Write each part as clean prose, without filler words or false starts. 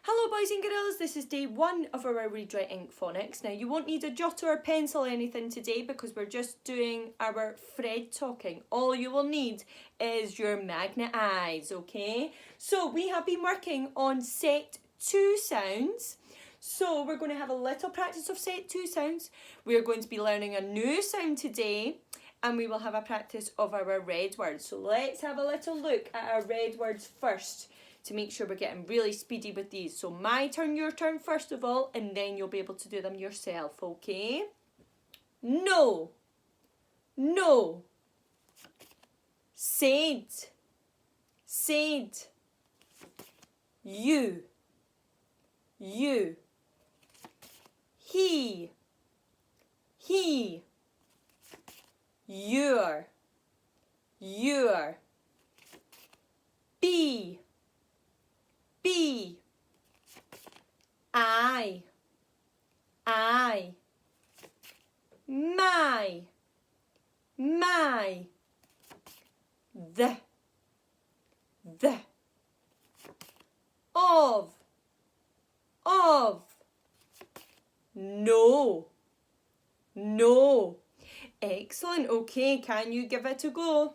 Hello boys and girls, this is day 1 of our Read Write Ink phonics. Now you won't need a jot or a pencil or anything today because we're just doing our Fred talking. All you will need is your magnet eyes, okay? So we have been working on set 2 sounds. So we're going to have a little practice of set 2 sounds. We're going to be learning a new sound today and we will have a practice of our red words. So let's have a little look at our red words first, to make sure we're getting really speedy with these. So my turn, your turn first of all, and then you'll be able to do them yourself, okay? No. No. Said. Said. You. You. He. He. Your. Your. Be. Be. I. My. My. The. Of. No. No. Excellent. Okay, can you give it a go?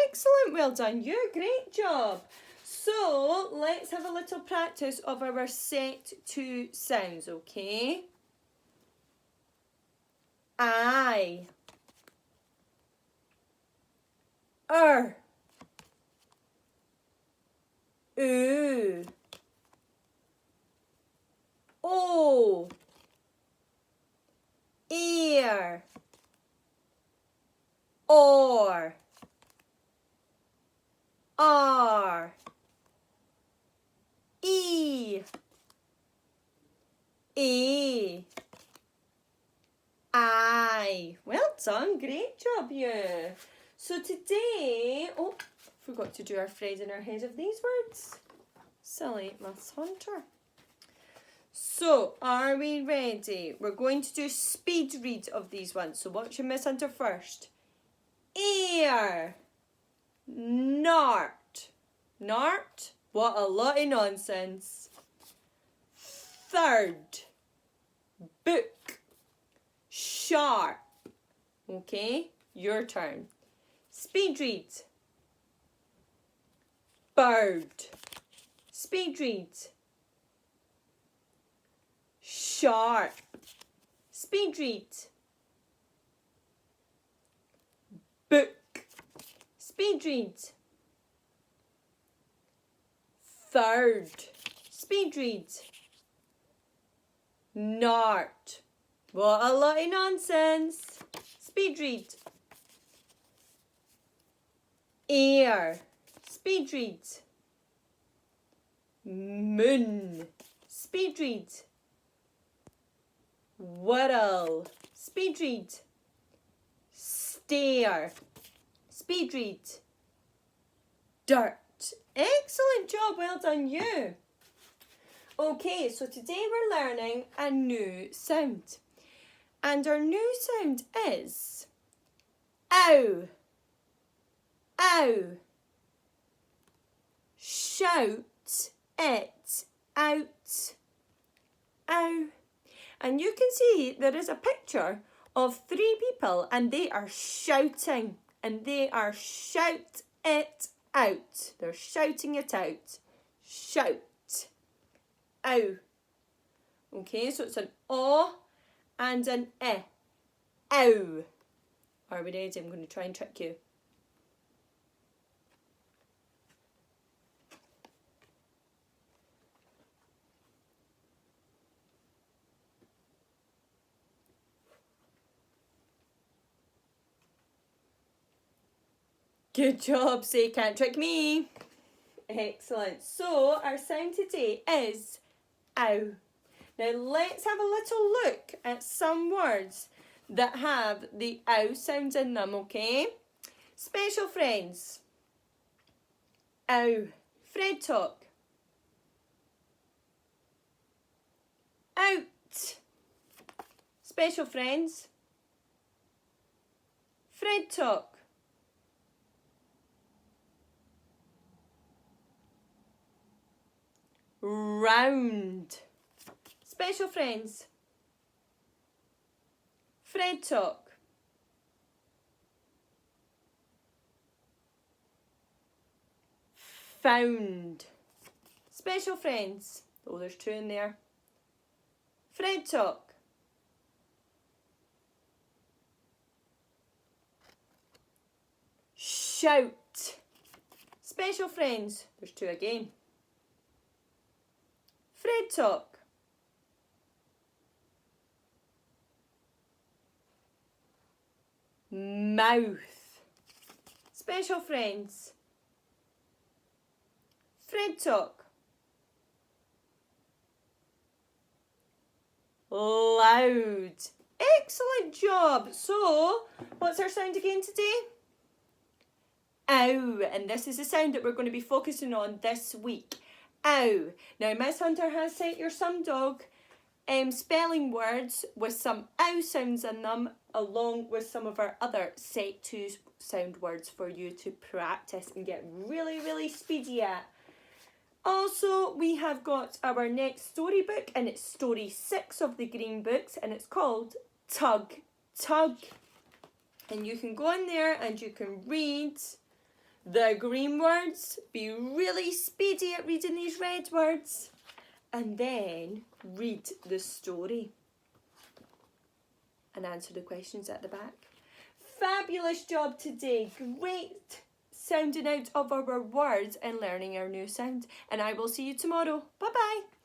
Excellent, well done you, great job. So let's have a little practice of our set 2 sounds, okay? I. Oo. O. Ear. Or. R. E. A. I. Well done, great job you. So today, forgot to do our phrase in our head of these words. Silly Maths Hunter. So, are we ready? We're going to do speed read of these ones. So what should Miss Hunter first? Ear. Nart. Nart? What a lot of nonsense. Third. Book. Sharp. Okay, your turn. Speed read. Bird. Speed read. Sharp. Speed read. Book. Speed read. Third. Speed read. Nart. What a lot of nonsense. Speed read. Air. Speed read. Moon. Speed read. Whirl. Speed read. Stare. Speed read. Dirt. Excellent job, well done you. Okay, so today we're learning a new sound. And our new sound is ow. Ow. Shout it out. Ow. And you can see there is a picture of 3 people and they are shouting. And they are shout it out. They're shouting it out. Shout. Ow. Okay, so it's an O and an E. Ow. Are we ready? I'm going to try and trick you. Good job, say can't trick me. Excellent. So our sound today is ow. Now let's have a little look at some words that have the ow sounds in them, okay? Special friends. Ow. Fred talk. Out. Special friends. Fred talk. Round. Special friends. Fred talk. Found. Special friends. Oh, there's two in there. Fred talk. Shout. Special friends. There's two again. Fred talk. Mouth. Special friends. Fred talk. Loud. Excellent job. So, what's our sound again today? Ow. And this is the sound that we're going to be focusing on this week. Ow. Now, Miss Hunter has sent your some dog spelling words with some ow sounds in them, along with some of our other set to sound words for you to practice and get really, really speedy at. Also, we have got our next storybook, and it's story 6 of the green books, and it's called Tug, Tug. And you can go in there and you can read the green words, be really speedy at reading these red words, and then read the story and answer the questions at the back. Fabulous job today. Great sounding out of our words and learning our new sound. And I will see you tomorrow. Bye-bye.